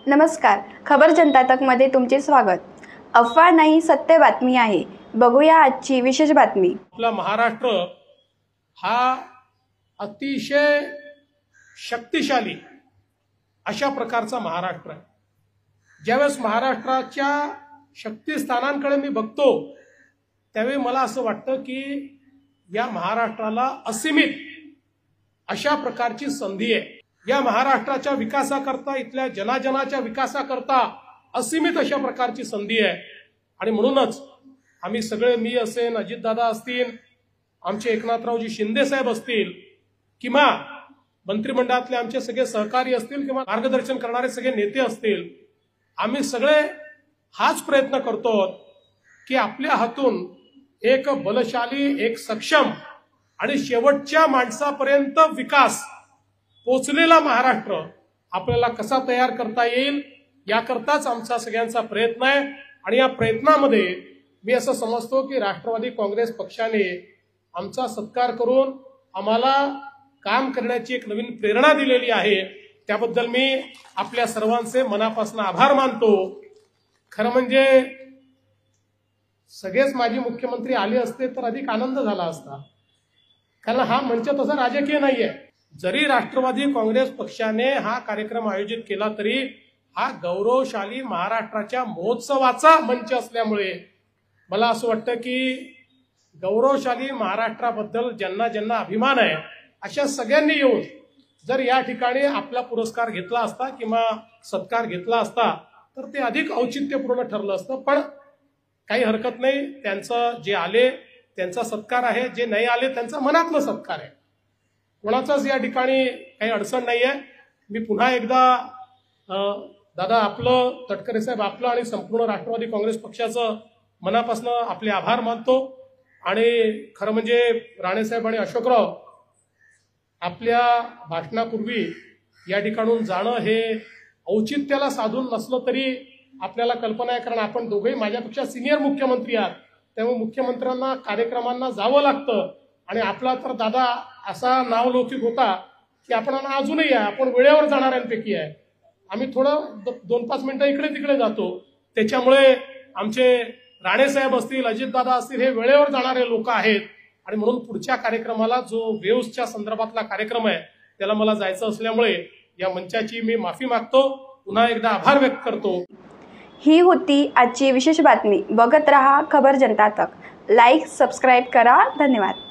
नमस्कार, खबर जनता तक मध्ये तुमचे स्वागत। अफवा नाही, सत्य बातमी आहे। बघूया आजची विशेष बातमी। आपला महाराष्ट्र हा अतिशय शक्तिशाली अशा प्रकारचा महाराष्ट्र आहे। ज्यावेळेस महाराष्ट्राच्या शक्तिस्थानांकडे मी बघतो त्यावेळी मला असं वाटतं की या महाराष्ट्राला असीमित अशा प्रकारची संधी आहे। या महाराष्ट्राच्या विकासाकरता, इथल्या जनाजनाच्या विकासाकरता असीमित अशा प्रकारची संधी आहे। आणि म्हणूनच आम्ही सगळे, मी असेल, अजितदादा असतील, आमचे एकनाथरावजी शिंदे साहेब असतील, किंवा मंत्रिमंडळातले आमचे सगळे सहकारी असतील, किंवा मार्गदर्शन करणारे सगळे नेते असतील, आम्ही सगळे हाच प्रयत्न करतो की आपल्या हातून एक बलशाली, एक सक्षम आणि शेवटच्या माणसापर्यंत विकास पोचलेला महाराष्ट्र आपल्याला कसा तयार करता येईल याकरताच आमचा सगळ्यांचा प्रयत्न आहे। आणि या प्रयत्नामध्ये मी असं समजतो की राष्ट्रवादी काँग्रेस पक्षाने आमचा सत्कार करून आम्हाला काम करण्याची एक नवीन प्रेरणा दिलेली आहे। त्याबद्दल मी आपल्या सर्वांचे मनापासून आभार मानतो। खरं म्हणजे सगळेच माजी मुख्यमंत्री आले असते तर अधिक आनंद झाला असता, कारण हा मंच तसा राजकीय नाहीये। जरी राष्ट्रवादी काँग्रेस पक्षाने हा कार्यक्रम आयोजित केला तरी हा गौरवशाली महाराष्ट्राच्या महोत्सवाचा मंच असल्यामुळे मला असं वाटतं की गौरवशाली महाराष्ट्राबद्दल ज्यांना ज्यांना अभिमान आहे अशा सगळ्यांनी येऊन जर या ठिकाणी आपला पुरस्कार घेतला असता किंवा सत्कार घेतला असता तर ते अधिक औचित्यपूर्ण ठरलं असतं। पण काही हरकत नाही, त्यांचं जे आले त्यांचा सत्कार आहे, जे नाही आले त्यांचा मनातला सत्कार आहे। कोणाचाच या ठिकाणी काही अडचण नाहीये। मी पुन्हा एकदा दादा आपलं, तटकरे साहेब आपलं आणि संपूर्ण राष्ट्रवादी काँग्रेस पक्षाचं मनापासून आपले आभार मानतो। आणि खरं म्हणजे राणेसाहेब आणि अशोकराव आपल्या भाषणापूर्वी या ठिकाणून जाणं हे औचित्याला साधून नसलं तरी आपल्याला कल्पना आहे, कारण आपण दोघेही माझ्यापेक्षा सिनियर मुख्यमंत्री आहात, त्यामुळे मुख्यमंत्र्यांना कार्यक्रमांना जावं लागतं। आणि आपला तर दादा असा नावलौकिक होता की आपण अजूनही आहे, आपण वेळेवर जाणाऱ्यांपैकी आहे। आम्ही थोडं 2-5 मिनिटं इकडे तिकडे जातो, त्याच्यामुळे आमचे राणेसाहेब असतील, अजितदादा असतील, हे वेळेवर जाणारे लोक आहेत। आणि म्हणून पुढच्या कार्यक्रमाला जो वेव्हच्या संदर्भातला कार्यक्रम आहे त्याला मला जायचं असल्यामुळे या मंचाची मी माफी मागतो, पुन्हा एकदा आभार व्यक्त करतो। ही होती आजची विशेष बातमी। बघत रहा खबर जनता तक। लाईक, सबस्क्राईब करा। धन्यवाद।